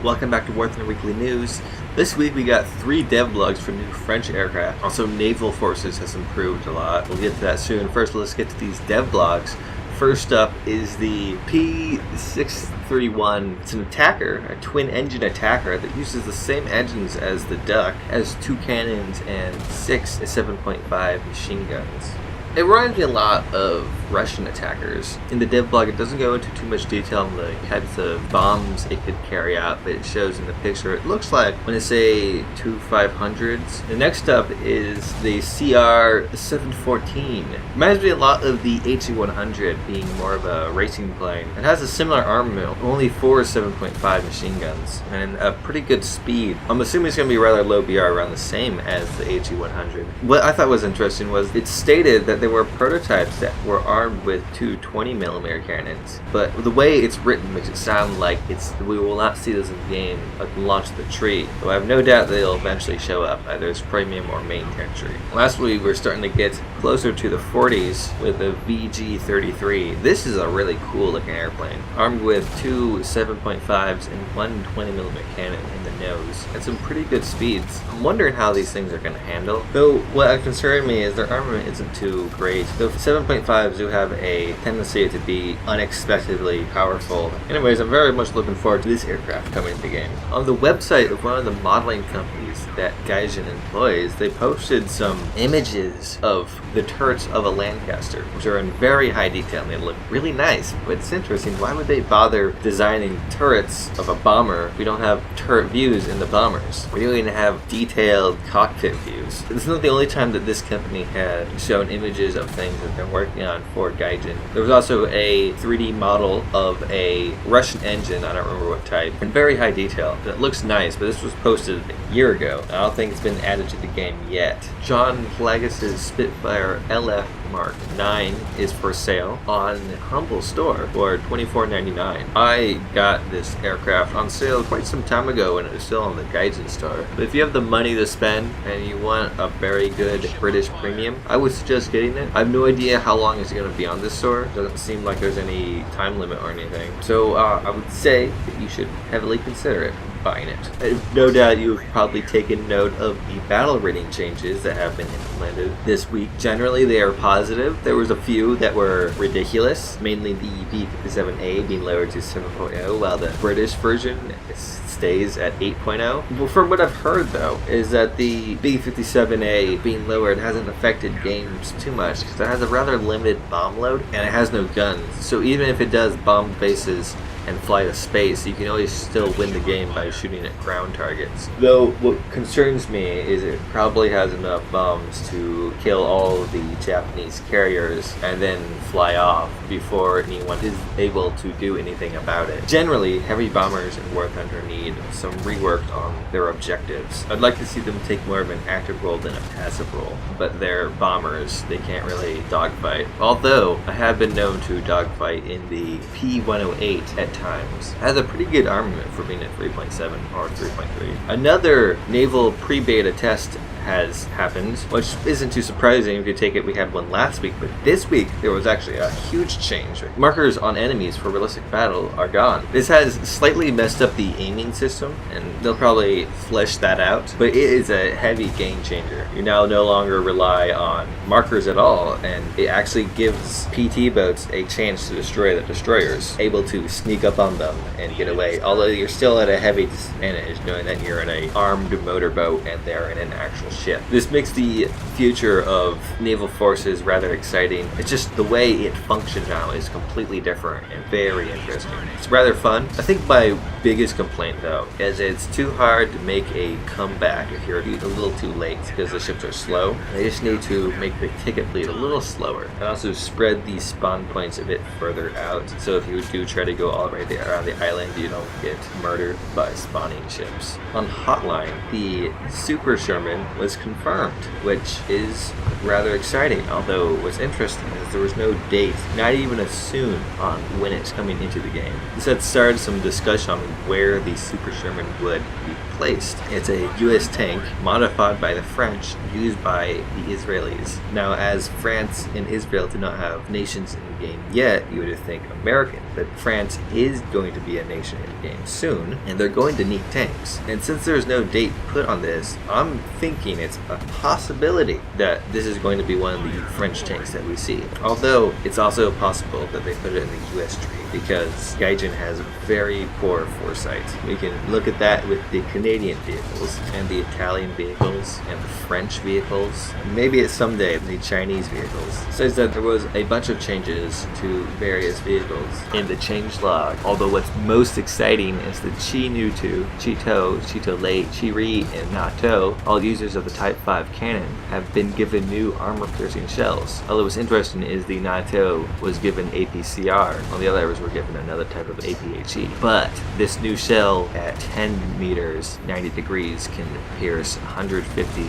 Welcome back to War Thunder Weekly News. This week we got 3 devlogs for new French aircraft. Also, naval forces has improved a lot. We'll get to that soon. First, let's get to these devlogs. First up is the P.631. It's an attacker, a twin-engine attacker that uses the same engines as the Duck, has 2 cannons and 6 7.5 machine guns. It reminds me a lot of Russian attackers. In the devlog, it doesn't go into too much detail on the types of bombs it could carry out, but it shows in the picture. It looks like, when I say 2 500s. The next up is the CR.714. Reminds me a lot of the HE-100, being more of a racing plane. It has a similar armament, only 4 7.5 machine guns, and a pretty good speed. I'm assuming it's going to be rather low BR, around the same as the HE-100. What I thought was interesting was it stated that there were prototypes that were armed with 2 20mm cannons, but the way it's written makes it sound like we will not see this in the game like launch the tree. So I have no doubt they'll eventually show up, either as premium or main country. Lastly, we're starting to get closer to the 40s with the VG-33. This is a really cool looking airplane, armed with 2 7.5s and 1 20mm cannon in the nose, and some pretty good speeds. I'm wondering how these things are going to handle, though what concerns me is their armament isn't too great. The 7.5s do have a tendency to be unexpectedly powerful. Anyways, I'm very much looking forward to this aircraft coming into the game. On the website of one of the modeling companies that Gaijin employs, they posted some images of the turrets of a Lancaster, which are in very high detail and they look really nice. But it's interesting, why would they bother designing turrets of a bomber if we don't have turret views in the bombers? We don't even have detailed cockpit views. This is not the only time that this company had shown images of things that they're working on for Gaijin. There was also a 3D model of a Russian engine, I don't remember what type, in very high detail. It looks nice, but this was posted a year ago. I don't think it's been added to the game yet. John Plagis' Spitfire LF Mark 9 is for sale on Humble Store for $24.99. I got this aircraft on sale quite some time ago when it was still on the Gaijin store. But if you have the money to spend and you want a very good British premium, I would suggest getting it. I have no idea how long it's going to be on this store. It doesn't seem like there's any time limit or anything. So I would say that you should heavily consider it. Buying it. No doubt you've probably taken note of the battle rating changes that have been implemented this week. Generally they are positive. There was a few that were ridiculous, mainly the B-57A being lowered to 7.0 while the British version stays at 8.0. Well, from what I've heard though, is that the B-57A being lowered hasn't affected games too much because it has a rather limited bomb load and it has no guns. So even if it does bomb bases and fly to space, you can always still win the game by shooting at ground targets. Though what concerns me is it probably has enough bombs to kill all of the Japanese carriers and then fly off before anyone is able to do anything about it. Generally, heavy bombers in War Thunder need some rework on their objectives. I'd like to see them take more of an active role than a passive role, but they're bombers, they can't really dogfight. Although, I have been known to dogfight in the P-108 at times. It has a pretty good armament for being at 3.7 or 3.3. Another naval pre-beta test has happened, which isn't too surprising if you take it we had one last week, but this week there was actually a huge change. Markers on enemies for realistic battle are gone. This has slightly messed up the aiming system, and they'll probably flesh that out, but it is a heavy game changer. You now no longer rely on markers at all, and it actually gives PT boats a chance to destroy the destroyers, able to sneak up on them and get away, although you're still at a heavy disadvantage knowing that you're in an armed motorboat and they're in an actual ship. This makes the future of naval forces rather exciting. It's just the way it functions now is completely different and very interesting. It's rather fun. I think my biggest complaint though is it's too hard to make a comeback if you're a little too late because the ships are slow. They just need to make the ticket bleed a little slower and also spread the spawn points a bit further out, so if you do try to go all the way around the island you don't get murdered by spawning ships. On Hotline, the Super Sherman was confirmed, which is rather exciting, although what's interesting is there was no date, not even a soon, on when it's coming into the game. This had started some discussion on where the Super Sherman would be placed. It's a US tank modified by the French, used by the Israelis. Now, as France and Israel do not have nations in game yet. You would think American, but France is going to be a nation in game soon, and they're going to need tanks. And since there's no date put on this, I'm thinking it's a possibility that this is going to be one of the French tanks that we see. Although it's also possible that they put it in the US tree, because Gaijin has very poor foresight. We can look at that with the Canadian vehicles and the Italian vehicles and the French vehicles. Maybe it's someday the Chinese vehicles. It says that there was a bunch of changes to various vehicles in the changelog. Although what's most exciting is the Chi Nu 2, Chito, Chito Late, Chiri, and Nato, all users of the Type 5 cannon, have been given new armor-piercing shells. Although what's interesting is the Nato was given APCR, while the others were given another type of APHE. But this new shell at 10 meters, 90 degrees, can pierce 150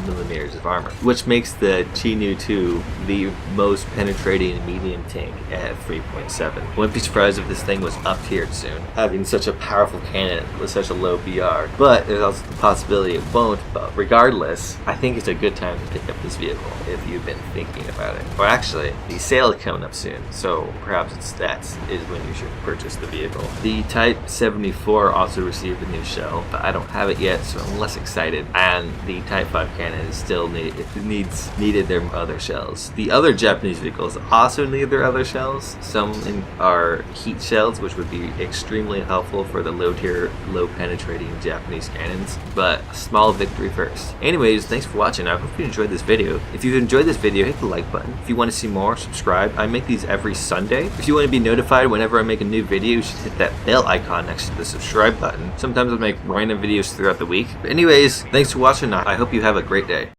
millimeters of armor, which makes the Chi Nu 2 the most penetrating medium tank at 3.7. Wouldn't be surprised if this thing was up-tiered soon, having such a powerful cannon with such a low BR. But there's also the possibility it won't. But regardless, I think it's a good time to pick up this vehicle if you've been thinking about it. Or actually, the sale is coming up soon, so perhaps that is when you should purchase the vehicle. The Type 74 also received a new shell, but I don't have it yet, so I'm less excited. And the Type 5 cannon is still needed their other shells. The other Japanese vehicles also need their other shells. Some are heat shells, which would be extremely helpful for the low tier, low penetrating Japanese cannons, but a small victory first. Anyways, thanks for watching. I hope you enjoyed this video. If you've enjoyed this video, hit the like button. If you want to see more, subscribe. I make these every Sunday. If you want to be notified whenever I make a new video, you should hit that bell icon next to the subscribe button. Sometimes I make random videos throughout the week. But anyways, thanks for watching. I hope you have a great day.